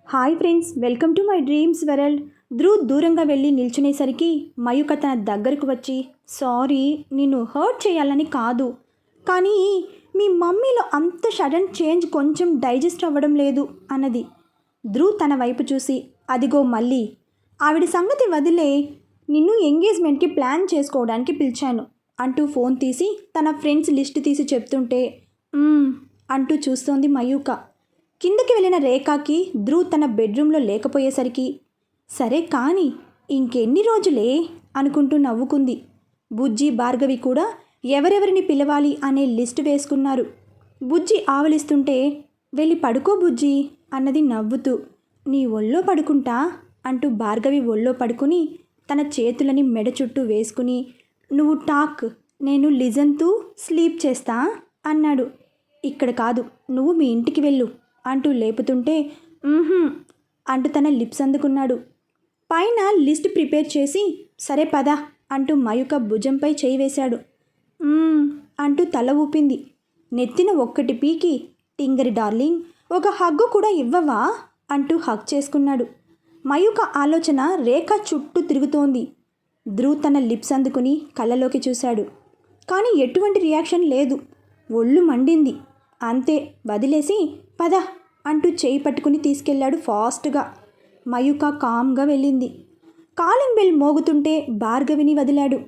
Hi friends, welcome to my dreams world. Dhruv దూరంగా వెళ్ళి నిల్చునేసరికి మయూక తన దగ్గరకు వచ్చి, సారీ, నిన్ను హర్ట్ చేయాలని కాదు, కానీ మీ మమ్మీలో అంత సడన్ చేంజ్ కొంచెం డైజెస్ట్ అవ్వడం లేదు అన్నది. ధ్రువ్ తన వైపు చూసి, అదిగో మళ్ళీ ఆవిడ సంగతి వదిలే, నిన్ను ఎంగేజ్మెంట్కి ప్లాన్ చేసుకోవడానికి పిలిచాను అంటూ ఫోన్ తీసి తన ఫ్రెండ్స్ లిస్ట్ తీసి చెప్తుంటే అంటూ చూస్తోంది మయూక. కిందకి వెళ్ళిన రేఖకి ధ్రువ్ తన బెడ్రూమ్లో లేకపోయేసరికి, సరే కానీ ఇంకెన్ని రోజులే అనుకుంటూ నవ్వుకుంది. బుజ్జి భార్గవి కూడా ఎవరెవరిని పిలవాలి అనే లిస్టు వేసుకున్నారు. బుజ్జి ఆవలిస్తుంటే, వెళ్ళి పడుకో బుజ్జి అన్నది నవ్వుతూ. నీ ఒళ్ళో పడుకుంటా అంటూ భార్గవి ఒళ్ళో పడుకుని తన చేతులని మెడ చుట్టూ వేసుకుని, నువ్వు టాక్, నేను లిజన్తూ స్లీప్ చేస్తా అన్నాడు. ఇక్కడ కాదు, నువ్వు మీ ఇంటికి వెళ్ళు అంటూ లేపుతుంటే, అంటూ తన లిప్స్ అందుకున్నాడు. పైన లిస్ట్ ప్రిపేర్ చేసి, సరే పద అంటూ మయూక భుజంపై చేయి వేశాడు. అంటూ తల ఊపింది. నెత్తిన ఒక్కటి పీకి, టింగరి డార్లింగ్, ఒక హగ్గు కూడా ఇవ్వవా అంటూ హగ్ చేసుకున్నాడు. మయూక ఆలోచన రేఖ చుట్టూ తిరుగుతోంది. ధ్రువ్ తన లిప్స్ అందుకుని కళ్ళలోకి చూశాడు. కానీ ఎటువంటి రియాక్షన్ లేదు. ఒళ్ళు మండింది. అంతే, వదిలేసి పద అంటూ చేయి పట్టుకుని తీసుకెళ్లాడు ఫాస్ట్గా. మయూక కామ్గా వెళ్ళింది. కాలింగ్ బెల్ మోగుతుంటే భార్గవిని వదిలాడు.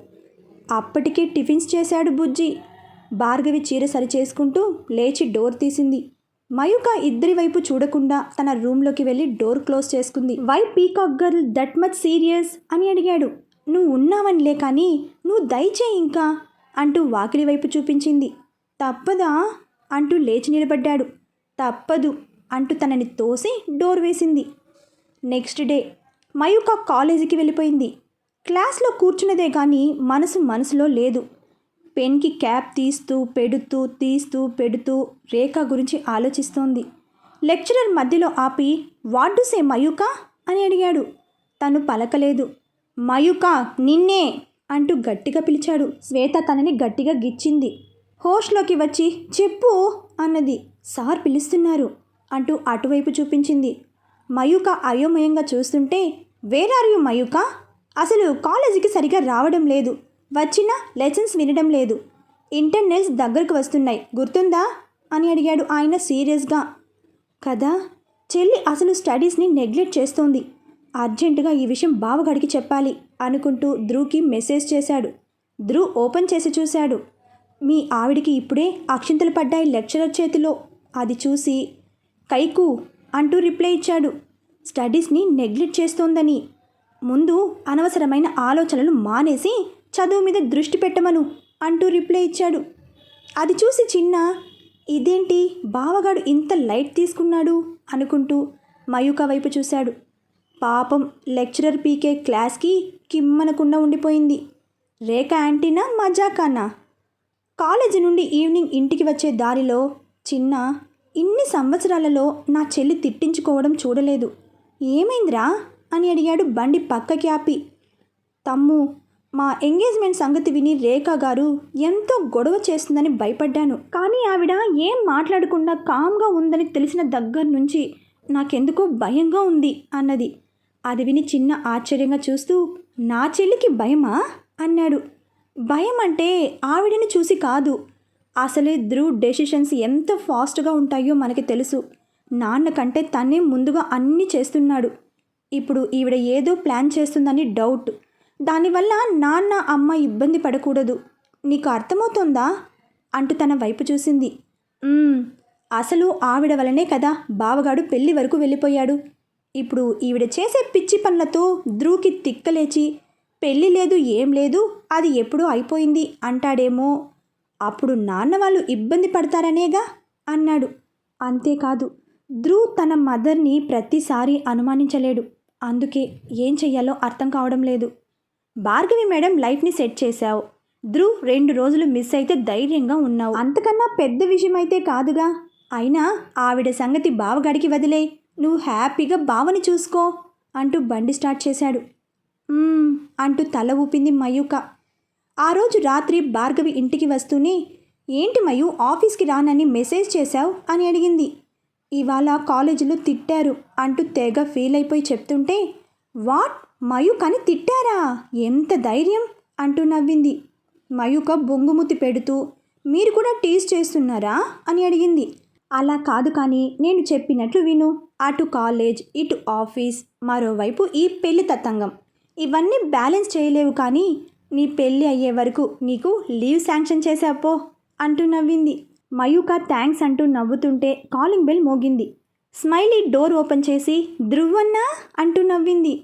అప్పటికే టిఫిన్స్ చేశాడు బుజ్జి. భార్గవి చీర సరిచేసుకుంటూ లేచి డోర్ తీసింది. మయూక ఇద్దరి వైపు చూడకుండా తన రూమ్లోకి వెళ్ళి డోర్ క్లోజ్ చేసుకుంది. Why peacock girl that much serious అని అడిగాడు. నువ్వు ఉన్నావనిలే, కానీ నువ్వు దయచేయి ఇంకా అంటూ వాకిలి వైపు చూపించింది. తప్పదా అంటూ లేచి నిలబడ్డాడు. తప్పదు అంటూ తనని తోసి డోర్ వేసింది. నెక్స్ట్ డే మయూక కాలేజీకి వెళ్ళిపోయింది. క్లాస్లో కూర్చున్నదే కానీ మనసులో లేదు. పెన్కి క్యాప్ తీస్తూ పెడుతూ రేఖ గురించి ఆలోచిస్తోంది. లెక్చరర్ మధ్యలో ఆపి, వాట్ డు సే మయూక అని అడిగాడు. తను పలకలేదు. మయూక, నిన్నే అంటూ గట్టిగా పిలిచాడు. శ్వేత తనని గట్టిగా గిచ్చింది. హోష్లోకి వచ్చి, చెప్పు అన్నది. సార్ పిలుస్తున్నారు అంటూ అటువైపు చూపించింది. మయూక అయోమయంగా చూస్తుంటే, వేర్ ఆర్ యు మయూక? అసలు కాలేజీకి సరిగా రావడం లేదు, వచ్చిన లెసన్స్ వినడం లేదు, ఇంటర్నల్స్ దగ్గరకు వస్తున్నాయి, గుర్తుందా అని అడిగాడు ఆయన సీరియస్గా. కదా, చెల్లి అసలు స్టడీస్ని నెగ్లెక్ట్ చేస్తోంది, అర్జెంటుగా ఈ విషయం బావగాడికి చెప్పాలి అనుకుంటూ ధ్రువ్కి మెసేజ్ చేశాడు. ధ్రువ్ ఓపెన్ చేసి చూశాడు. మీ ఆవిడికి ఇప్పుడే అక్షింతలు పడ్డాయి లెక్చరర్ చేతిలో. అది చూసి, కైకు అంటూ రిప్లై ఇచ్చాడు. స్టడీస్ని నెగ్లెక్ట్ చేస్తోందని, ముందు అనవసరమైన ఆలోచనలు మానేసి చదువు మీద దృష్టి పెట్టమను అంటూ రిప్లై ఇచ్చాడు. అది చూసి చిన్న, ఇదేంటి బావగాడు ఇంత లైట్ తీసుకున్నాడు అనుకుంటూ మయూక వైపు చూశాడు. పాపం లెక్చరర్ పీకే క్లాస్కి కిమ్మనకుండా ఉండిపోయింది. రేఖ యాంటీనా మజాకానా? కాలేజీ నుండి ఈవినింగ్ ఇంటికి వచ్చే దారిలో, చిన్న, ఇన్ని సంవత్సరాలలో నా చెల్లి తిట్టించుకోవడం చూడలేదు, ఏమైందిరా అని అడిగాడు బండి పక్కకి ఆపి. తమ్ము, మా ఎంగేజ్మెంట్ సంగతి విని రేఖ గారు ఎంతో గొడవ చేస్తుందని భయపడ్డాను, కానీ ఆవిడ ఏం మాట్లాడకుండా కామ్గా ఉందని తెలిసిన దగ్గర నుంచి నాకెందుకో భయంగా ఉంది అన్నది. అది విని చిన్న ఆశ్చర్యంగా చూస్తూ, నా చెల్లికి భయమా అన్నాడు. భయం అంటే ఆవిడని చూసి కాదు, అసలే ధ్రువ్ డెసిషన్స్ ఎంత ఫాస్ట్గా ఉంటాయో మనకి తెలుసు. నాన్న కంటే తనే ముందుగా అన్నీ చేస్తున్నాడు. ఇప్పుడు ఈవిడ ఏదో ప్లాన్ చేస్తుందని డౌట్. దానివల్ల నాన్న అమ్మ ఇబ్బంది పడకూడదు, నీకు అర్థమవుతుందా అంటూ తన వైపు చూసింది. అసలు ఆవిడ వలనే కదా బావగాడు పెళ్లి వరకు వెళ్ళిపోయాడు. ఇప్పుడు ఈవిడ చేసే పిచ్చి పనులతో ధ్రువ్కి తిక్కలేచి, పెళ్ళి లేదు ఏం లేదు, అది ఎప్పుడూ అయిపోయింది అంటాడేమో, అప్పుడు నాన్న వాళ్ళు ఇబ్బంది పడతారనేగా అన్నాడు. అంతేకాదు, ధ్రువ్ తన మదర్ని ప్రతిసారి అనుమానించలేడు. అందుకే ఏం చెయ్యాలో అర్థం కావడం లేదు. భార్గవి మేడం లైఫ్ని సెట్ చేశావు. ధ్రువ్ 2 రోజులు మిస్ అయితే ధైర్యంగా ఉన్నావు, అంతకన్నా పెద్ద విషయం అయితే కాదుగా. అయినా ఆవిడ సంగతి బావగాడికి వదిలే, నువ్వు హ్యాపీగా బావని చూసుకో అంటూ బండి స్టార్ట్ చేశాడు. అంటూ తల ఊపింది మయూక. ఆ రోజు రాత్రి భార్గవి ఇంటికి వస్తూనే, ఏంటి మయూ ఆఫీస్కి రానని మెసేజ్ చేశావు అని అడిగింది. ఇవాళ కాలేజీలో తిట్టారు అంటూ తెగ ఫీల్ అయిపోయి చెప్తుంటే, వాట్, మయూక్ అని తిట్టారా, ఎంత ధైర్యం అంటూ నవ్వింది. మయూక బొంగుముతి పెడుతూ, మీరు కూడా టీజ్ చేస్తున్నారా అని అడిగింది. అలా కాదు, కానీ నేను చెప్పినట్లు విను. అటు కాలేజ్, ఇటు ఆఫీస్, మరోవైపు ఈ పెళ్లి తతంగం, ఇవన్నీ బ్యాలెన్స్ చేయలేవు, కానీ నీ పెళ్ళి అయ్యే వరకు నీకు లీవ్ శాంక్షన్ చేశాపో అంటూ నవ్వింది. మయూక థ్యాంక్స్ అంటూ నవ్వుతుంటే కాలింగ్ బెల్ మోగింది. స్మైలీ డోర్ ఓపెన్ చేసి ధ్రువన్నా అంటూ నవ్వింది.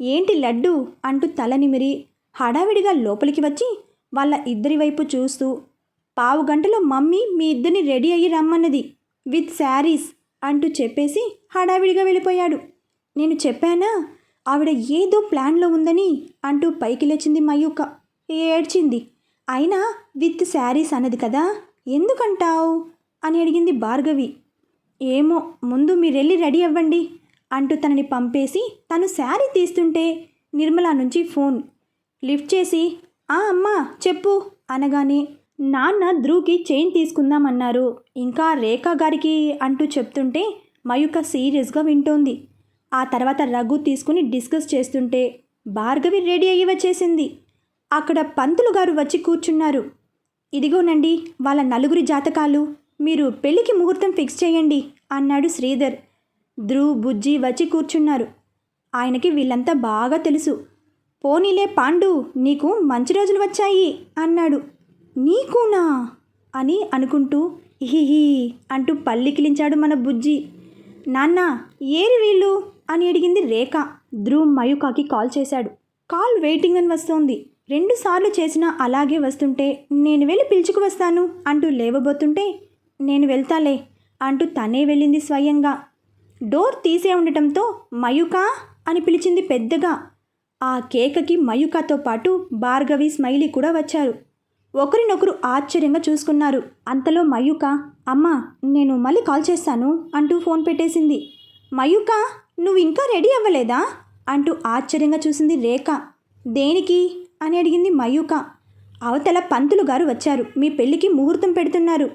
ఏంటి లడ్డు అంటూ తల నిమిరి హడావిడిగా లోపలికి వచ్చి వాళ్ళ ఇద్దరి వైపు చూస్తూ, పావు గంటలో మమ్మీ మీ ఇద్దరిని రెడీ అయ్యి రమ్మన్నది విత్ శారీస్ అంటూ చెప్పేసి హడావిడిగా వెళ్ళిపోయాడు. నేను చెప్పానా ఆవిడ ఏదో ప్లాన్లో ఉందని అంటూ పైకి లేచింది మయూక. ఏడ్చింది. అయినా విత్ శారీస్ అన్నది కదా, ఎందుకంటావు అని అడిగింది భార్గవి. ఏమో, ముందు మీరెళ్ళి రెడీ అవ్వండి అంటూ తనని పంపేసి తను శారీ తీస్తుంటే నిర్మల నుంచి ఫోన్ లిఫ్ట్ చేసి, అమ్మా చెప్పు అనగానే, నాన్న ధ్రువ్కి చైన్ తీసుకుందామన్నారు, ఇంకా రేఖా గారికి అంటూ చెప్తుంటే మయూక సీరియస్గా వింటోంది. ఆ తర్వాత రఘు తీసుకుని డిస్కస్ చేస్తుంటే భార్గవి రెడీ అయ్యి వచ్చేసింది. అక్కడ పంతులు గారు వచ్చి కూర్చున్నారు. ఇదిగోనండి వాళ్ళ నలుగురి జాతకాలు, మీరు పెళ్లికి ముహూర్తం ఫిక్స్ చేయండి అన్నాడు శ్రీధర్. ధ్రువ్, బుజ్జి వచ్చి కూర్చున్నారు. ఆయనకి వీళ్ళంతా బాగా తెలుసు. పోనీలే పాండు, నీకు మంచి రోజులు వచ్చాయి అన్నాడు. నీకునా అని అనుకుంటూ హిహి అంటూ పల్లికిలించాడు మన బుజ్జి. నాన్న ఏరి వీళ్ళు అని అడిగింది రేఖ. ధ్రువ్ మయూకాకి కాల్ చేశాడు. కాల్ వెయిటింగ్ అని వస్తోంది. 2 సార్లు చేసినా అలాగే వస్తుంటే నేను వెళ్ళి పిలుచుకు వస్తాను అంటూ లేవబోతుంటే, నేను వెళ్తాలే అంటూ తనే వెళ్ళింది స్వయంగా. డోర్ తీసే ఉండటంతో మయూకా అని పిలిచింది పెద్దగా. ఆ కేకకి మయూకాతో పాటు భార్గవి, స్మైలీ కూడా వచ్చారు. ఒకరినొకరు ఆశ్చర్యంగా చూసుకున్నారు. అంతలో మయూక, అమ్మా నేను మళ్ళీ కాల్ చేస్తాను అంటూ ఫోన్ పెట్టేసింది. మయూక, నువ్వు ఇంకా రెడీ అవ్వలేదా అంటూ ఆశ్చర్యంగా చూసింది రేఖ. దేనికి అని అడిగింది మయూక. అవతల పంతులు గారు వచ్చారు, మీ పెళ్ళికి ముహూర్తం పెడుతున్నారు.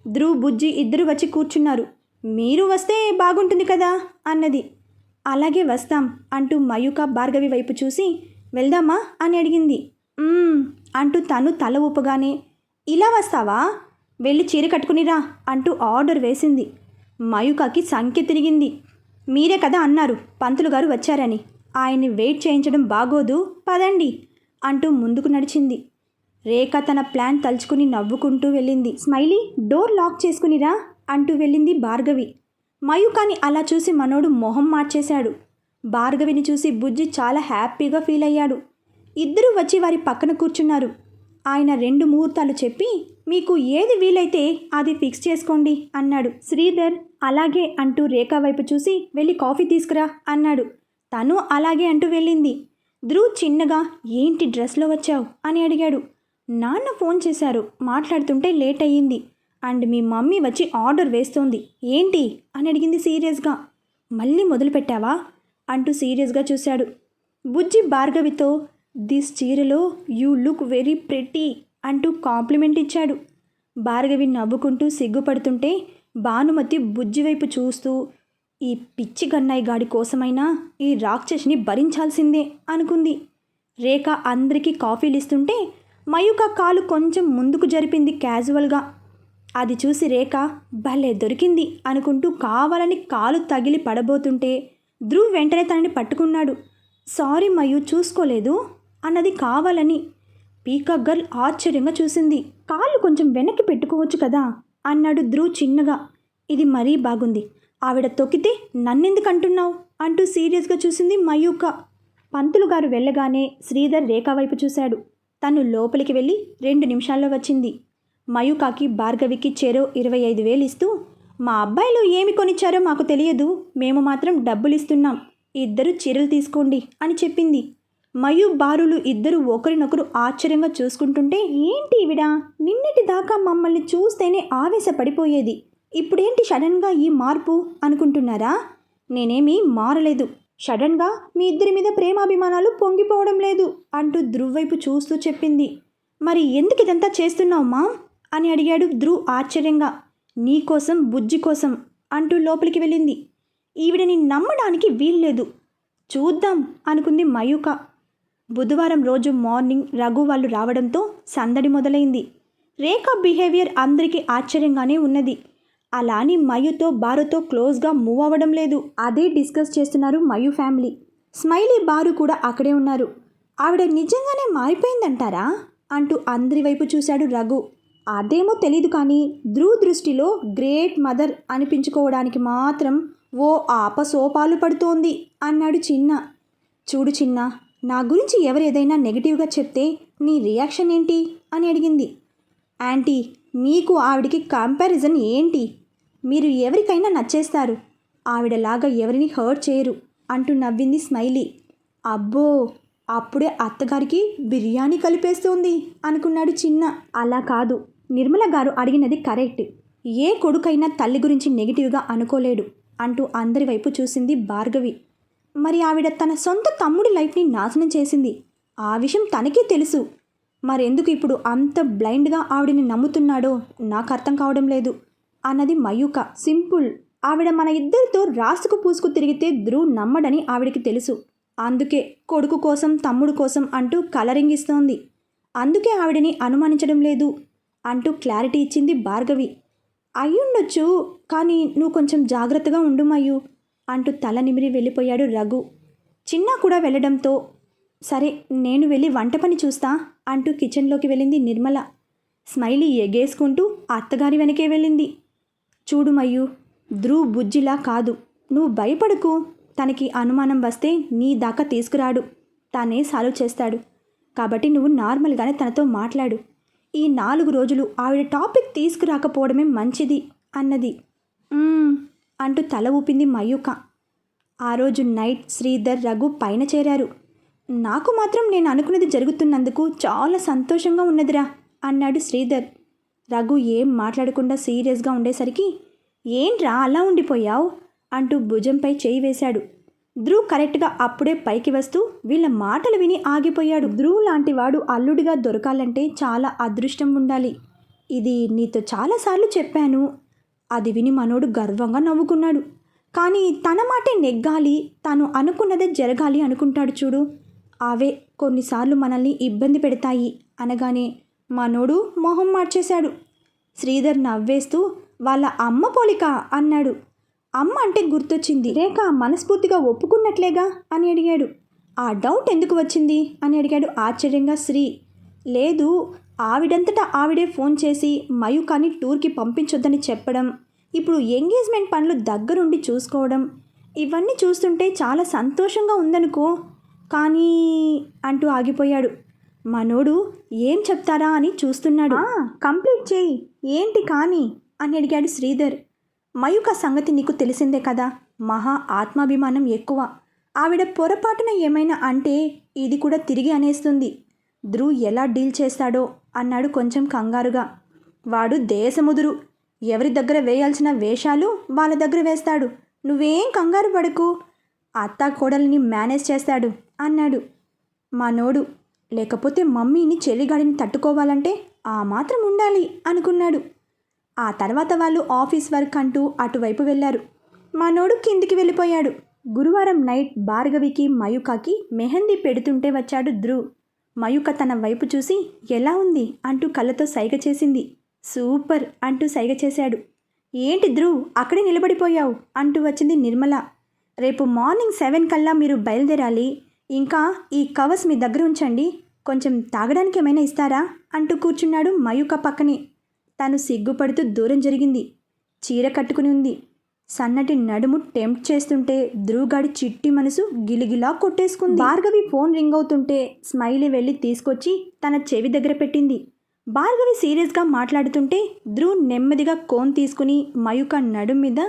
ధ్రువ్, బుజ్జి ఇద్దరు వచ్చి కూర్చున్నారు. మీరు వస్తే బాగుంటుంది కదా అన్నది. అలాగే వస్తాం అంటూ మయూక భార్గవి వైపు చూసి, వెళ్దామా అని అడిగింది. అంటూ తను తల ఊపగానే, ఇలా వస్తావా, వెళ్ళి చీర కట్టుకునిరా అంటూ ఆర్డర్ వేసింది. మయూకకి సంఖ్య తిరిగింది. మీరే కదా అన్నారు పంతులు గారు వచ్చారని, ఆయన్ని వెయిట్ చేయించడం బాగోదు, పదండి అంటూ ముందుకు నడిచింది. రేఖ తన ప్లాన్ తలుచుకుని నవ్వుకుంటూ వెళ్ళింది. స్మైలీ, డోర్ లాక్ చేసుకునిరా అంటూ వెళ్ళింది భార్గవి. మయూకాని అలా చూసి మనోడు మొహం మార్చేశాడు. భార్గవిని చూసి బుజ్జి చాలా హ్యాపీగా ఫీల్ అయ్యాడు. ఇద్దరూ వచ్చి వారి పక్కన కూర్చున్నారు. ఆయన 2 ముహూర్తాలు చెప్పి, మీకు ఏది వీలైతే అది ఫిక్స్ చేసుకోండి అన్నాడు. శ్రీధర్ అలాగే అంటూ రేఖా వైపు చూసి, వెళ్ళి కాఫీ తీసుకురా అన్నాడు. తను అలాగే అంటూ వెళ్ళింది. ధ్రువ్ చిన్నగా, ఏంటి డ్రెస్లో వచ్చావు అని అడిగాడు. నాన్న ఫోన్ చేశారు, మాట్లాడుతుంటే లేట్ అయ్యింది, అండ్ మీ మమ్మీ వచ్చి ఆర్డర్ వేస్తోంది. ఏంటి అని అడిగింది సీరియస్గా. మళ్ళీ మొదలుపెట్టావా అంటూ సీరియస్గా చూశాడు. బుజ్జి భార్గవితో, దిస్ చీరలో యూ లుక్ వెరీ ప్రెటీ అంటూ కాంప్లిమెంట్ ఇచ్చాడు. భార్గవి నవ్వుకుంటూ సిగ్గుపడుతుంటే భానుమతి బుజ్జి వైపు చూస్తూ, ఈ పిచ్చి గన్నయ్య గాడి కోసమైనా ఈ రాక్షసిని భరించాల్సిందే అనుకుంది. రేఖ అందరికీ కాఫీలు ఇస్తుంటే మయూక కాలు కొంచెం ముందుకు జరిపింది క్యాజువల్గా. అది చూసి రేఖ, భలే దొరికింది అనుకుంటూ కావాలని కాలు తగిలి పడబోతుంటే ధ్రువ్ వెంటనే తనని పట్టుకున్నాడు. సారీ మయూ, చూసుకోలేదు అన్నది కావాలని. పీకాక్ గర్ల్ ఆశ్చర్యంగా చూసింది. కాళ్ళు కొంచెం వెనక్కి పెట్టుకోవచ్చు కదా అన్నాడు ధ్రువ్ చిన్నగా. ఇది మరీ బాగుంది, ఆవిడ తొక్కితే నన్నెందుకు అంటున్నావు అంటూ సీరియస్గా చూసింది మయూక. పంతులు గారు వెళ్ళగానే శ్రీధర్ రేఖ వైపు చూశాడు. తను లోపలికి వెళ్ళి 2 నిమిషాల్లో వచ్చింది. మయూకాకి, భార్గవికి చెరో 25,000 ఇస్తూ, మా అబ్బాయిలు ఏమి కొనిచ్చారో మాకు తెలియదు, మేము మాత్రం డబ్బులు ఇస్తున్నాం, ఇద్దరు చీరలు తీసుకోండి అని చెప్పింది. మయూ, బారులు ఇద్దరు ఒకరినొకరు ఆశ్చర్యంగా చూసుకుంటుంటే, ఏంటి ఈవిడ నిన్నటి దాకా మమ్మల్ని చూస్తేనే ఆవేశపడిపోయేది, ఇప్పుడేంటి సడన్గా ఈ మార్పు అనుకుంటున్నారా? నేనేమీ మారలేదు, సడన్గా మీ ఇద్దరి మీద ప్రేమాభిమానాలు పొంగిపోవడం లేదు అంటూ ధ్రువ్ వైపు చూస్తూ చెప్పింది. మరి ఎందుకు ఇదంతా చేస్తున్నావు మామ్ అని అడిగాడు ధ్రువ్ ఆశ్చర్యంగా. నీకోసం, బుజ్జి కోసం అంటూ లోపలికి వెళ్ళింది. ఈవిడని నమ్మడానికి వీల్లేదు. చూద్దాం అనుకుంది మయూక. బుధవారం రోజు మార్నింగ్ రఘు వాళ్ళు రావడంతో సందడి మొదలైంది. రేఖ బిహేవియర్ అందరికీ ఆశ్చర్యంగానే ఉన్నది. అలాని మయుతో బారుతో క్లోజ్గా మూవ్ అవ్వడం లేదు. అదే డిస్కస్ చేస్తున్నారు మయు ఫ్యామిలీ. స్మైలీ బారు కూడా అక్కడే ఉన్నారు. ఆవిడ నిజంగానే మారిపోయిందంటారా అంటూ అందరి వైపు చూశాడు రఘు. అదేమో తెలీదు కానీ ధ్రువ్ దృష్టిలో గ్రేట్ మదర్ అనిపించుకోవడానికి మాత్రం ఓ ఆపసోపాలు పడుతోంది అన్నాడు చిన్న. చూడు చిన్న, నా గురించి ఎవరేదైనా నెగిటివ్గా చెప్తే నీ రియాక్షన్ ఏంటి అని అడిగింది. యాంటీ, మీకు ఆవిడికి కంపారిజన్ ఏంటి? మీరు ఎవరికైనా నచ్చేస్తారు, ఆవిడలాగా ఎవరిని హర్ట్ చేయరు అంటూ నవ్వింది స్మైలీ. అబ్బో, అప్పుడే అత్తగారికి బిర్యానీ కలిపేస్తోంది అనుకున్నాడు చిన్న. అలా కాదు, నిర్మల గారు అడిగినది కరెక్ట్. ఏ కొడుకైనా తల్లి గురించి నెగిటివ్గా అనుకోలేడు అంటూ అందరి వైపు చూసింది భార్గవి. మరి ఆవిడ తన సొంత తమ్ముడి లైఫ్ని నాశనం చేసింది. ఆ విషయం తనకే తెలుసు. మరెందుకు ఇప్పుడు అంత బ్లైండ్గా ఆవిడని నమ్ముతున్నాడో నాకు అర్థం కావడం లేదు అన్నది మయూక. సింపుల్, ఆవిడ మన ఇద్దరితో రాసుకు పూసుకు తిరిగితే ధ్రువ్ నమ్మడని ఆవిడికి తెలుసు. అందుకే కొడుకు కోసం తమ్ముడు కోసం అంటూ కలరింగ్ ఇస్తోంది. అందుకే ఆవిడని అనుమానించడం లేదు అంటూ క్లారిటీ ఇచ్చింది భార్గవి. అయ్యుండొచ్చు, కానీ నువ్వు కొంచెం జాగ్రత్తగా ఉండు మయూ అంటూ తల నిమిరి వెళ్ళిపోయాడు రఘు. చిన్న కూడా వెళ్ళడంతో సరే నేను వెళ్ళి వంట పని చూస్తా అంటూ కిచెన్లోకి వెళ్ళింది నిర్మల. స్మైలీ ఎగేసుకుంటూ అత్తగారి వెనకే వెళ్ళింది. చూడు మయ్యూ, ధ్రువ్ బుజ్జిలా కాదు, నువ్వు భయపడకు. తనకి అనుమానం వస్తే నీ దాకా తీసుకురాడు, తానే సాల్వ్ చేస్తాడు. కాబట్టి నువ్వు నార్మల్గానే తనతో మాట్లాడు. ఈ 4 రోజులు ఆవిడ టాపిక్ తీసుకురాకపోవడమే మంచిది అన్నది. అంటూ తల ఊపింది మయూక. ఆ రోజు నైట్ శ్రీధర్ రఘు పైన చేరారు. నాకు మాత్రం నేను అనుకున్నది జరుగుతున్నందుకు చాలా సంతోషంగా ఉన్నదిరా అన్నాడు శ్రీధర్. రఘు ఏం మాట్లాడకుండా సీరియస్గా ఉండేసరికి ఏంట్రా అలా ఉండిపోయావు అంటూ భుజంపై చేయి వేశాడు. ధ్రువ్ కరెక్ట్గా అప్పుడే పైకి వస్తూ వీళ్ళ మాటలు విని ఆగిపోయాడు. ధ్రువ్ లాంటి వాడు అల్లుడిగా దొరకాలంటే చాలా అదృష్టం ఉండాలి. ఇది నీతో చాలాసార్లు చెప్పాను. అది విని మనోడు గర్వంగా నవ్వుకున్నాడు. కానీ తన మాటే నెగ్గాలి, తను అనుకున్నదే జరగాలి అనుకుంటాడు చూడు, అవే కొన్నిసార్లు మనల్ని ఇబ్బంది పెడతాయి అనగానే మనోడు మొహం మార్చేశాడు. శ్రీధర్ నవ్వేస్తూ వాళ్ళ అమ్మ పోలిక అన్నాడు. అమ్మ అంటే గుర్తొచ్చింది. రేఖ మనస్ఫూర్తిగా ఒప్పుకున్నట్లేగా అని అడిగాడు. ఆ డౌట్ ఎందుకు వచ్చింది అని అడిగాడు ఆశ్చర్యంగా శ్రీ. లేదు, ఆవిడంతటా ఆవిడే ఫోన్ చేసి మయూకాని టూర్కి పంపించొద్దని చెప్పడం, ఇప్పుడు ఎంగేజ్మెంట్ పనులు దగ్గరుండి చూసుకోవడం, ఇవన్నీ చూస్తుంటే చాలా సంతోషంగా ఉందనుకో. కానీ అంటూ ఆగిపోయాడు. మనోడు ఏం చెప్తారా అని చూస్తున్నాడు. కంప్లీట్ చేయి, ఏంటి కానీ అని అడిగాడు శ్రీధర్. మయూక సంగతి నీకు తెలిసిందే కదా, మహా ఆత్మాభిమానం ఎక్కువ. ఆవిడ పొరపాటున ఏమైనా అంటే ఇది కూడా తిరిగి అనేస్తుంది. ధ్రువ్ ఎలా డీల్ చేస్తాడో అన్నాడు కొంచెం కంగారుగా. వాడు దేశముదురు, ఎవరి దగ్గర వేయాల్సిన వేషాలు వాళ్ళ దగ్గర వేస్తాడు. నువ్వేం కంగారు పడకు, అత్తా కోడల్ని మేనేజ్ చేస్తాడు అన్నాడు. మనోడు లేకపోతే మమ్మీని చెల్లిగాడిని తట్టుకోవాలంటే ఆ మాత్రం ఉండాలి అనుకున్నాడు. ఆ తర్వాత వాళ్ళు ఆఫీస్ వర్క్ అంటూ అటువైపు వెళ్ళారు. మనోడు కిందికి వెళ్ళిపోయాడు. గురువారం నైట్ భార్గవికి మయూకకి మెహందీ పెడుతుంటే వచ్చాడు ధ్రువ్. మయూక తన వైపు చూసి ఎలా ఉంది అంటూ కళ్ళతో సైగ చేసింది. సూపర్ అంటూ సైగ చేశాడు. ఏంటి ధ్రువ్ అక్కడే నిలబడిపోయావు అంటూ వచ్చింది నిర్మల. రేపు మార్నింగ్ 7 కల్లా మీరు బయలుదేరాలి. ఇంకా ఈ కవర్స్ మీ దగ్గర ఉంచండి, కొంచెం తాగడానికి ఏమైనా ఇస్తారా అంటూ కూర్చున్నాడు మయూక పక్కనే. తను సిగ్గుపడుతూ దూరం జరిగింది. చీర కట్టుకుని ఉంది. సన్నటి నడుము టెంప్ట్ చేస్తుంటే ధ్రువ్గాడి చిట్టి మనసు గిలిగిలా కొట్టేసుకుంది. భార్గవి ఫోన్ రింగ్ అవుతుంటే స్మైలీ వెళ్ళి తీసుకొచ్చి తన చెవి దగ్గర పెట్టింది. భార్గవి సీరియస్గా మాట్లాడుతుంటే ధ్రువ్ నెమ్మదిగా కోన్ తీసుకుని మయూక నడుం మీద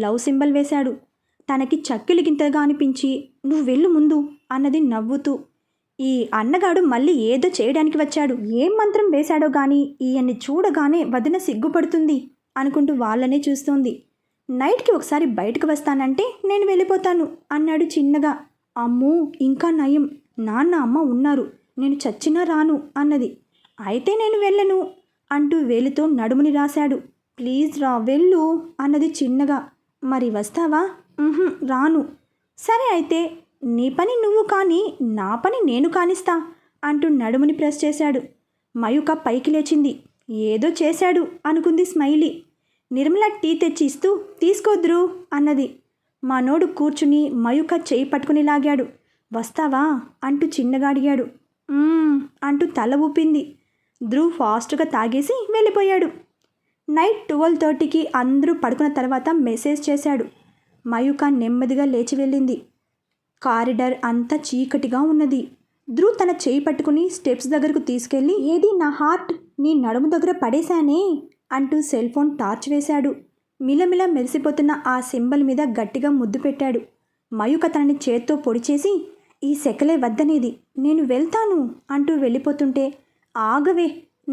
లవ్ సింబల్ వేశాడు. తనకి చక్కిలిగింతగా అనిపించి నువ్వు వెళ్ళు ముందు అన్నది నవ్వుతూ. ఈ అన్నగాడు మళ్ళీ ఏదో చేయడానికి వచ్చాడు, ఏం మంత్రం వేశాడో గాని ఈయన్ని చూడగానే వదిన సిగ్గుపడుతుంది అనుకుంటూ వాళ్ళనే చూస్తోంది. నైట్కి ఒకసారి బయటకు వస్తానంటే నేను వెళ్ళిపోతాను అన్నాడు చిన్నగా. అమ్మో ఇంకా నయం, నాన్న అమ్మ ఉన్నారు, నేను చచ్చినా రాను అన్నది. అయితే నేను వెళ్ళను అంటూ వేలితో నడుముని రాశాడు. ప్లీజ్ రా వెళ్ళు అన్నది చిన్నగా. మరి వస్తావా? రాను. సరే అయితే నీ పని నువ్వు కానీ నా పని నేను కానిస్తా అంటూ నడుముని ప్రెస్ చేశాడు. మయూక పైకి లేచింది. ఏదో చేశాడు అనుకుంది స్మైలీ. నిర్మల టీ తెచ్చి ఇస్తూ తీసుకోద్రు అన్నది. మనోడు కూర్చుని మయూక చేయి పట్టుకుని లాగాడు. వస్తావా అంటూ చిన్నగా అడిగాడు. అంటూ తల ఊపింది. ధ్రువ్ ఫాస్ట్గా తాగేసి వెళ్ళిపోయాడు. నైట్ 12:30కి అందరూ పడుకున్న తర్వాత మెసేజ్ చేశాడు. మయూక నెమ్మదిగా లేచి వెళ్ళింది. కారిడార్ అంతా చీకటిగా ఉన్నది. ధ్రువ్ తన చేయి పట్టుకుని స్టెప్స్ దగ్గరకు తీసుకెళ్ళి, ఏది నా హార్ట్ నీ నడుము దగ్గర పడేశానే అంటూ సెల్ ఫోన్ టార్చ్ వేశాడు. మిలమిల మెరిసిపోతున్న ఆ సింబల్ మీద గట్టిగా ముద్దు పెట్టాడు. మయూక తనని చేత్తో పొడిచేసి, ఈ సెకలే వద్దనేది, నేను వెళ్తాను అంటూ వెళ్ళిపోతుంటే, ఆగవే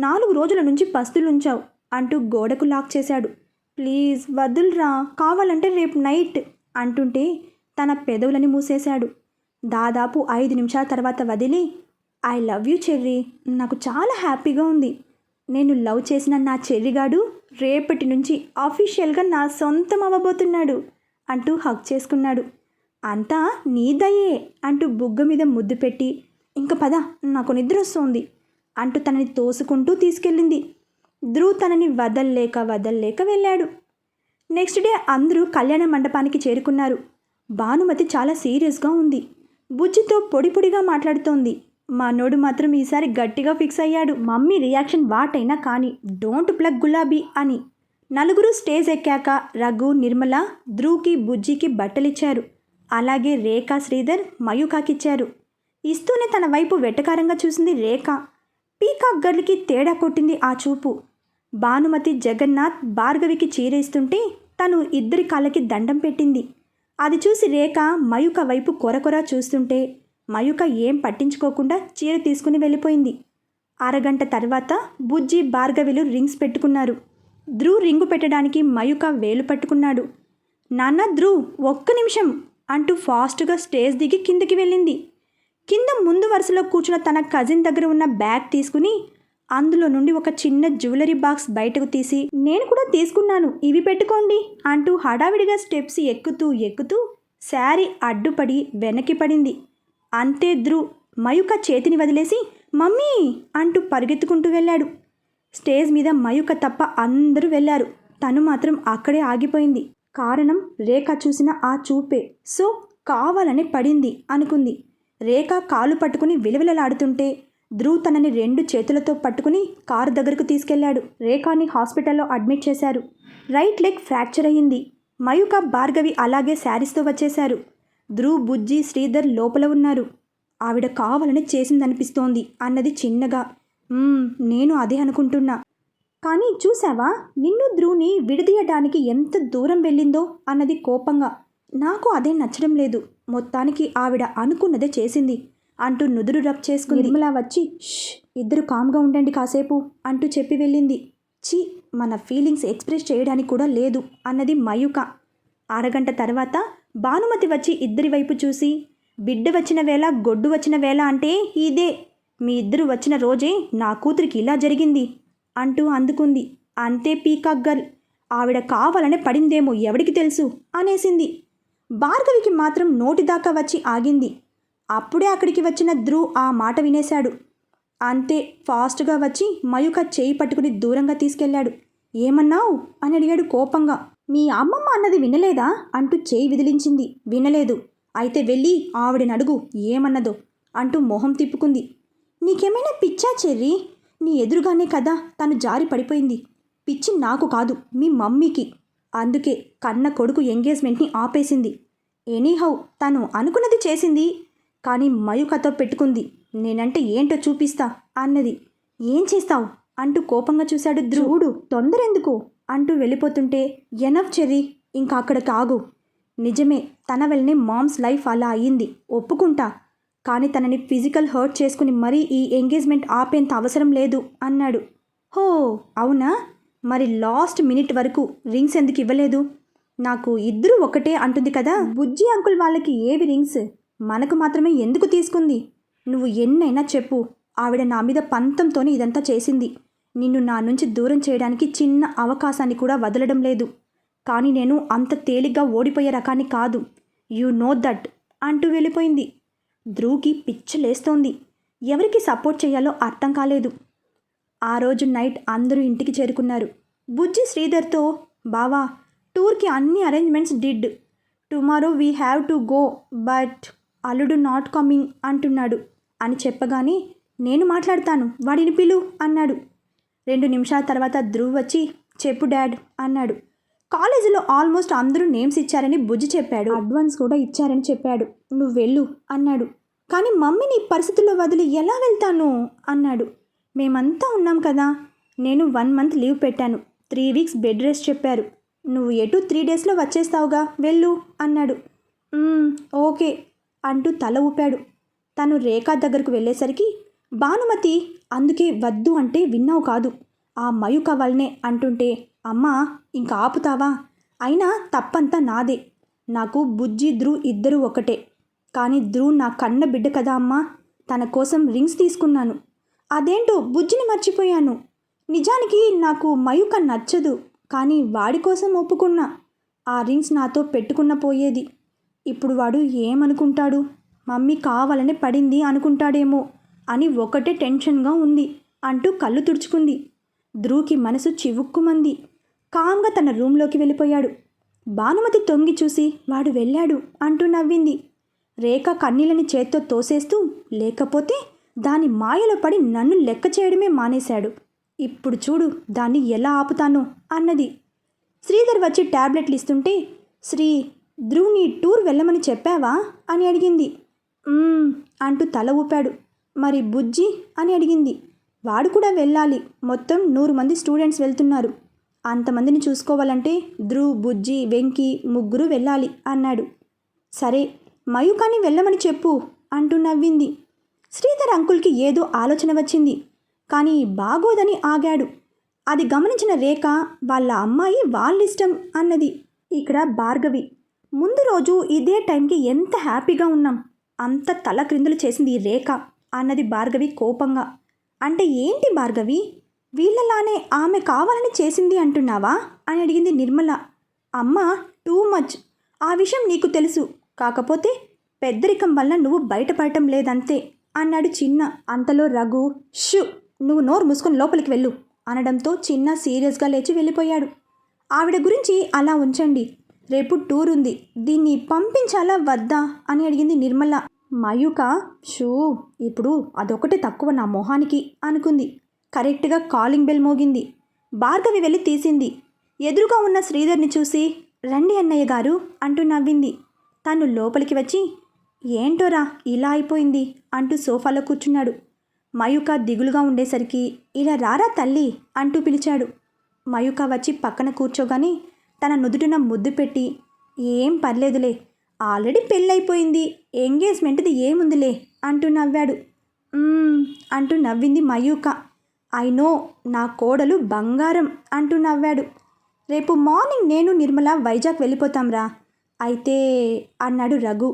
4 రోజుల నుంచి పస్తులుంచావు అంటూ గోడకు లాక్ చేశాడు. ప్లీజ్ వదులురా, కావాలంటే రేపు నైట్ అంటుంటే తన పెదవులని మూసేశాడు. దాదాపు 5 నిమిషాల తర్వాత వదిలి, ఐ లవ్ యూ చెర్రీ, నాకు చాలా హ్యాపీగా ఉంది. నేను లవ్ చేసిన నా చెర్రిగాడు రేపటి నుంచి అఫీషియల్గా నా సొంతం అవ్వబోతున్నాడు అంటూ హగ్ చేసుకున్నాడు. అంతా నీ దయే అంటూ బుగ్గ మీద ముద్దు పెట్టి, ఇంక పద నాకు నిద్ర వస్తోంది అంటూ తనని తోసుకుంటూ తీసుకెళ్ళింది. ధ్రువ్ తనని వదల్లేక వెళ్ళాడు. నెక్స్ట్ డే అందరూ కళ్యాణ మండపానికి చేరుకున్నారు. భానుమతి చాలా సీరియస్గా ఉంది. బుజ్జితో పొడిగా మాట్లాడుతోంది. మనోడు మాత్రం ఈసారి గట్టిగా ఫిక్స్ అయ్యాడు. మమ్మీ రియాక్షన్ వాటైనా కానీ డోంట్ ప్లగ్ గులాబీ అని. నలుగురు స్టేజ్ ఎక్కాక రఘు, నిర్మల, ధ్రువ్కి, బుజ్జికి బట్టలిచ్చారు. అలాగే రేఖ, శ్రీధర్, మయూకాకిచ్చారు. ఇస్తూనే తన వైపు వెటకారంగా చూసింది రేఖ. పీకాక్ గర్ల్కి తేడా కొట్టింది ఆ చూపు. భానుమతి, జగన్నాథ్, భార్గవికి చీర ఇస్తుంటే తను ఇద్దరి కాళ్ళకి దండం పెట్టింది. అది చూసి రేఖ మయూక వైపు కొరకొర చూస్తుంటే మయూక ఏం పట్టించుకోకుండా చీర తీసుకుని వెళ్ళిపోయింది. అరగంట తర్వాత బుజ్జి, భార్గవిలు రింగ్స్ పెట్టుకున్నారు. ధ్రువ్ రింగు పెట్టడానికి మయూక వేలు పట్టుకున్నాడు. నాన్న ధ్రువ్, ఒక్క నిమిషం అంటూ ఫాస్ట్గా స్టేజ్ దిగి కిందకి వెళ్ళింది. కింద ముందు వరుసలో కూర్చున్న తన కజిన్ దగ్గర ఉన్న బ్యాగ్ తీసుకుని అందులో నుండి ఒక చిన్న జ్యువెలరీ బాక్స్ బయటకు తీసి, నేను కూడా తీసుకున్నాను, ఇవి పెట్టుకోండి అంటూ హడావిడిగా స్టెప్స్ ఎక్కుతూ శారీ అడ్డుపడి వెనక్కి పడింది. అంతే ధ్రువ్ మయూక చేతిని వదిలేసి మమ్మీ అంటూ పరిగెత్తుకుంటూ వెళ్ళాడు. స్టేజ్ మీద మయూక తప్ప అందరూ వెళ్ళారు. తను మాత్రం అక్కడే ఆగిపోయింది. కారణం రేఖ చూసిన ఆ చూపే. సో కావాలని పడింది అనుకుంది. రేఖ కాలు పట్టుకుని విలవిలలాడుతుంటే ధ్రువ్ తనని 2 చేతులతో పట్టుకుని కారు దగ్గరకు తీసుకెళ్లాడు. రేఖని హాస్పిటల్లో అడ్మిట్ చేశారు. రైట్ లెగ్ ఫ్రాక్చర్ అయ్యింది. మయూక, భార్గవి అలాగే శారీస్తో వచ్చేశారు. ధ్రువ్, బుజ్జి, శ్రీధర్ లోపల ఉన్నారు. ఆవిడ కావాలని చేసిందనిపిస్తోంది అన్నది చిన్నగా. నేను అదే అనుకుంటున్నా. కానీ చూసావా నిన్ను ధ్రువ్ని విడదీయడానికి ఎంత దూరం వెళ్ళిందో అన్నది కోపంగా. నాకు అదే నచ్చడం లేదు. మొత్తానికి ఆవిడ అనుకున్నదే చేసింది అంటూ నుదురు రబ్ చేసుకుని నిర్మల వచ్చి, ఇద్దరు కామ్గా ఉండండి కాసేపు అంటూ చెప్పి వెళ్ళింది. మన ఫీలింగ్స్ ఎక్స్ప్రెస్ చేయడానికి కూడా లేదు అన్నది మయూక. అరగంట తర్వాత భానుమతి వచ్చి ఇద్దరి వైపు చూసి, బిడ్డ వచ్చిన వేళ గొడ్డు వచ్చిన వేళ అంటే ఇదే, మీ ఇద్దరు వచ్చిన రోజే నా కూతురికి ఇలా జరిగింది అంటూ అందుకుంది. అంతే పీకాక్ గర్ల్, ఆవిడ కావాలనే పడిందేమో ఎవడికి తెలుసు అనేసింది. భార్గవికి మాత్రం నోటిదాకా వచ్చి ఆగింది. అప్పుడే అక్కడికి వచ్చిన ధ్రువ్ ఆ మాట వినేశాడు. అంతే ఫాస్ట్గా వచ్చి మయూక చేయి పట్టుకుని దూరంగా తీసుకెళ్లాడు. ఏమన్నావు అని అడిగాడు కోపంగా. మీ అమ్మమ్మ అన్నది వినలేదా అంటూ చేయి విదిలించింది. వినలేదు. అయితే వెళ్ళి ఆవిడని అడుగు ఏమన్నదో అంటూ మొహం తిప్పుకుంది. నీకేమైనా పిచ్చా చెర్రీ? నీ ఎదురుగానే కదా తను జారి పడిపోయింది. పిచ్చి నాకు కాదు, మీ మమ్మీకి. అందుకే కన్న కొడుకు ఎంగేజ్మెంట్ని ఆపేసింది. ఎనీహౌ తను అనుకున్నది చేసింది. కానీ మయూకతో పెట్టుకుంది. నేనంటే ఏంటో చూపిస్తా అన్నది. ఏం చేస్తావు అంటూ కోపంగా చూశాడు ధ్రువుడు. తొందరెందుకు అంటూ వెళ్ళిపోతుంటే, ఎనఫ్ చెర్రీ, ఇంకా అక్కడికి ఆగు. నిజమే తన వల్లనే మామ్స్ లైఫ్ అలా అయ్యింది, ఒప్పుకుంటా. కానీ తనని ఫిజికల్ హర్ట్ చేసుకుని మరీ ఈ ఎంగేజ్మెంట్ ఆపేంత అవసరం లేదు అన్నాడు. హో అవునా? మరి లాస్ట్ మినిట్ వరకు రింగ్స్ ఎందుకు ఇవ్వలేదు? నాకు ఇద్దరు ఒకటే అంటుంది కదా. బుజ్జి అంకుల్ వాళ్ళకి ఏవి రింగ్స్, మనకు మాత్రమే ఎందుకు తీసుకుంది? నువ్వు ఎన్నైనా చెప్పు, ఆవిడ నా మీద పంతంతోనే ఇదంతా చేసింది. నిన్ను నా నుంచి దూరం చేయడానికి చిన్న అవకాశాన్ని కూడా వదలడం లేదు. కానీ నేను అంత తేలిగ్గా ఓడిపోయే రకాన్ని కాదు. యు నో దట్ అంటూ వెళ్ళిపోయింది. ధ్రువ్కి పిచ్చలేస్తోంది. ఎవరికి సపోర్ట్ చేయాలో అర్థం కాలేదు. ఆ రోజు నైట్ అందరూ ఇంటికి చేరుకున్నారు. బుజ్జి శ్రీధర్తో, బావా టూర్కి అన్ని arrangements did. Tomorrow we have to go but అల్లుడు నాట్ కమింగ్ అంటున్నాడు అని చెప్పగానే, నేను మాట్లాడతాను, వాడిని పిలు అన్నాడు. 2 నిమిషాల తర్వాత ధ్రువ్ వచ్చి, చెప్పు డాడ్ అన్నాడు. కాలేజీలో ఆల్మోస్ట్ అందరూ నేమ్స్ ఇచ్చారని బుజ్జి చెప్పాడు. అడ్వాన్స్ కూడా ఇచ్చారని చెప్పాడు. నువ్వు వెళ్ళు అన్నాడు. కానీ మమ్మీని ఈ పరిస్థితుల్లో వదిలి ఎలా వెళ్తాను అన్నాడు. మేమంతా ఉన్నాం కదా. నేను 1 మంత్ లీవ్ పెట్టాను. 3 వీక్స్ బెడ్ రెస్ట్ చెప్పారు. నువ్వు ఎటు 3 డేస్లో వచ్చేస్తావుగా, వెళ్ళు అన్నాడు. ఓకే అంటూ తల ఊపాడు. తను రేఖా దగ్గరకు వెళ్ళేసరికి భానుమతి, అందుకే వద్దు అంటే విన్నావు కాదు, ఆ మయూక వల్లనే అంటుంటే, అమ్మా ఇంకా ఆపుతావా? అయినా తప్పంతా నాదే. నాకు బుజ్జి ధ్రువ్ ఇద్దరూ ఒకటే. కానీ ధ్రువ్ నా కన్న బిడ్డ కదా అమ్మా. తన కోసం రింగ్స్ తీసుకున్నాను. అదేంటో బుజ్జిని మర్చిపోయాను. నిజానికి నాకు మయూక నచ్చదు, కానీ వాడి కోసం ఒప్పుకున్నా. ఆ రింగ్స్ నాతో పెట్టుకున్న పోయేది. ఇప్పుడు వాడు ఏమనుకుంటాడు? మమ్మీ కావాలనే పడింది అనుకుంటాడేమో అని ఒకటే టెన్షన్గా ఉంది అంటూ కళ్ళు తుడుచుకుంది. ధ్రువ్కి మనసు చివుక్కుమంది. కామ్గా తన రూంలోకి వెళ్ళిపోయాడు. భానుమతి తొంగి చూసి, వాడు వెళ్ళాడు అంటూ నవ్వింది. రేఖ కన్నీళ్ళని చేత్తో తోసేస్తూ, లేకపోతే దాని మాయలో పడి నన్ను లెక్క చేయడమే మానేశాడు. ఇప్పుడు చూడు దాన్ని ఎలా ఆపుతానో అన్నది. శ్రీధర్ వచ్చి ట్యాబ్లెట్లు ఇస్తుంటే, శ్రీ ధ్రువ్ నీ టూర్ వెళ్ళమని చెప్పావా అని అడిగింది. అంటూ తల ఊపాడు. మరి బుజ్జి అని అడిగింది. వాడు కూడా వెళ్ళాలి. మొత్తం 100 మంది స్టూడెంట్స్ వెళ్తున్నారు. అంతమందిని చూసుకోవాలంటే ధ్రువ్, బుజ్జి, వెంకీ ముగ్గురు వెళ్ళాలి అన్నాడు. సరే మయూకాని వెళ్ళమని చెప్పు అంటూ నవ్వింది. శ్రీధర్ అంకుల్కి ఏదో ఆలోచన వచ్చింది, కానీ బాగోదని ఆగాడు. అది గమనించిన రేఖ, వాళ్ళ అమ్మాయి వాళ్ళిష్టం అన్నది. ఇక్కడ భార్గవి, ముందు రోజు ఇదే టైంకి ఎంత హ్యాపీగా ఉన్నాం, అంత తల క్రిందులు చేసింది ఈ రేఖ అన్నది భార్గవి కోపంగా. అంటే ఏంటి భార్గవి, వీళ్ళలానే ఆమె కావాలని చేసింది అంటున్నావా అని అడిగింది నిర్మల. అమ్మ టూ మచ్. ఆ విషయం నీకు తెలుసు, కాకపోతే పెద్దరికం వల్ల నువ్వు బయటపడటం లేదంతే అన్నాడు చిన్న. అంతలో రఘు, షూ నువ్వు నోరు మూసుకొని లోపలికి వెళ్ళు అనడంతో చిన్న సీరియస్గా లేచి వెళ్ళిపోయాడు. ఆవిడ గురించి అలా ఉంచండి, రేపు టూర్ ఉంది, దీన్ని పంపించాలా వద్దా అని అడిగింది నిర్మల. మయూక, షూ ఇప్పుడు అదొకటే తక్కువ నా మొహానికి అనుకుంది. కరెక్ట్గా కాలింగ్ బెల్ మోగింది. భార్గవి వెళ్ళి తీసింది. ఎదురుగా ఉన్న శ్రీధర్ని చూసి, రండి అన్నయ్య గారు అంటూ నవ్వింది. తను లోపలికి వచ్చి, ఏంటోరా ఇలా అయిపోయింది అంటూ సోఫాలో కూర్చున్నాడు. మయూక దిగులుగా ఉండేసరికి, ఇలా రారా తల్లి అంటూ పిలిచాడు. మయూక వచ్చి పక్కన కూర్చోగానే తన నుదుటిన ముద్దు పెట్టి, ఏం పర్లేదులే, ఆల్రెడీ పెళ్ళైపోయింది, ఎంగేజ్మెంట్ది ఏముందిలే అంటూ నవ్వాడు. అంటూ నవ్వింది మయూక. ఐ నో, నా కోడలు బంగారం అంటూ నవ్వాడు. రేపు మార్నింగ్ నేను నిర్మల వైజాగ్ వెళ్ళిపోతాంరా. అయితే అన్నాడు రఘు.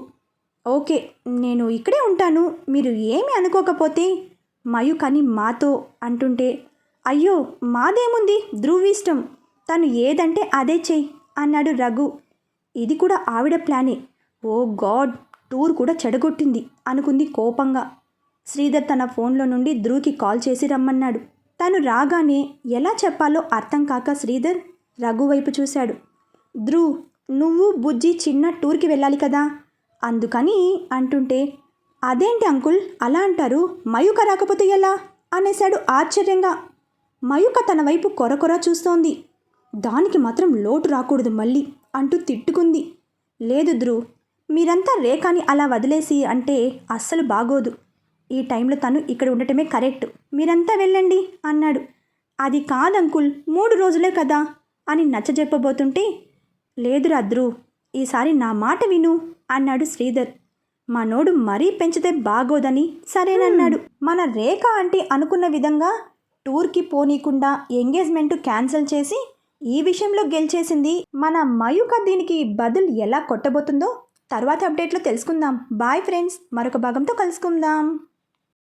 ఓకే, నేను ఇక్కడే ఉంటాను, మీరు ఏమీ అనుకోకపోతే. మయూకని మాతో అంటుంటే, అయ్యో మాదేముంది, ధ్రువ్ ఇష్టం, తను ఏదంటే అదే చెయ్యి అన్నాడు రఘు. ఇది కూడా ఆవిడ ప్లానే. ఓ గాడ్, టూర్ కూడా చెడగొట్టింది అనుకుంది కోపంగా. శ్రీధర్ తన ఫోన్లో నుండి ధ్రువ్కి కాల్ చేసి రమ్మన్నాడు. తను రాగానే ఎలా చెప్పాలో అర్థం కాక శ్రీధర్ రఘు వైపు చూశాడు. ధ్రువ్, నువ్వు బుజ్జి చిన్న టూర్కి వెళ్ళాలి కదా, అందుకని అంటుంటే, అదేంటి అంకుల్ అలా అంటారు, మయూక రాకపోతే ఎలా అనేశాడు ఆశ్చర్యంగా. మయూక తన వైపు కొరకొర చూస్తోంది. దానికి మాత్రం లోటు రాకూడదు మళ్ళీ అంటూ తిట్టుకుంది. లేదు ధ్రువ్, మీరంతా రేఖని అలా వదిలేసి అంటే అస్సలు బాగోదు. ఈ టైంలో తను ఇక్కడ ఉండటమే కరెక్ట్, మీరంతా వెళ్ళండి అన్నాడు. అది కాదంకుల్, 3 రోజులే కదా అని నచ్చజెప్పబోతుంటే, లేదురా ధ్రువ్, ఈసారి నా మాట విను అన్నాడు శ్రీధర్. మనోడు మరీ పెంచితే బాగోదని సరేనన్నాడు. మన రేఖ అంటే అనుకున్న విధంగా టూర్కి పోనీకుండా ఎంగేజ్మెంట్ క్యాన్సిల్ చేసి ఈ విషయంలో గెలిచేసింది మన మయూక. దీనికి బదులు ఎలా కొట్టబోతుందో తర్వాత అప్డేట్లో తెలుసుకుందాం. బాయ్ ఫ్రెండ్స్, మరొక భాగంతో కలుసుకుందాం.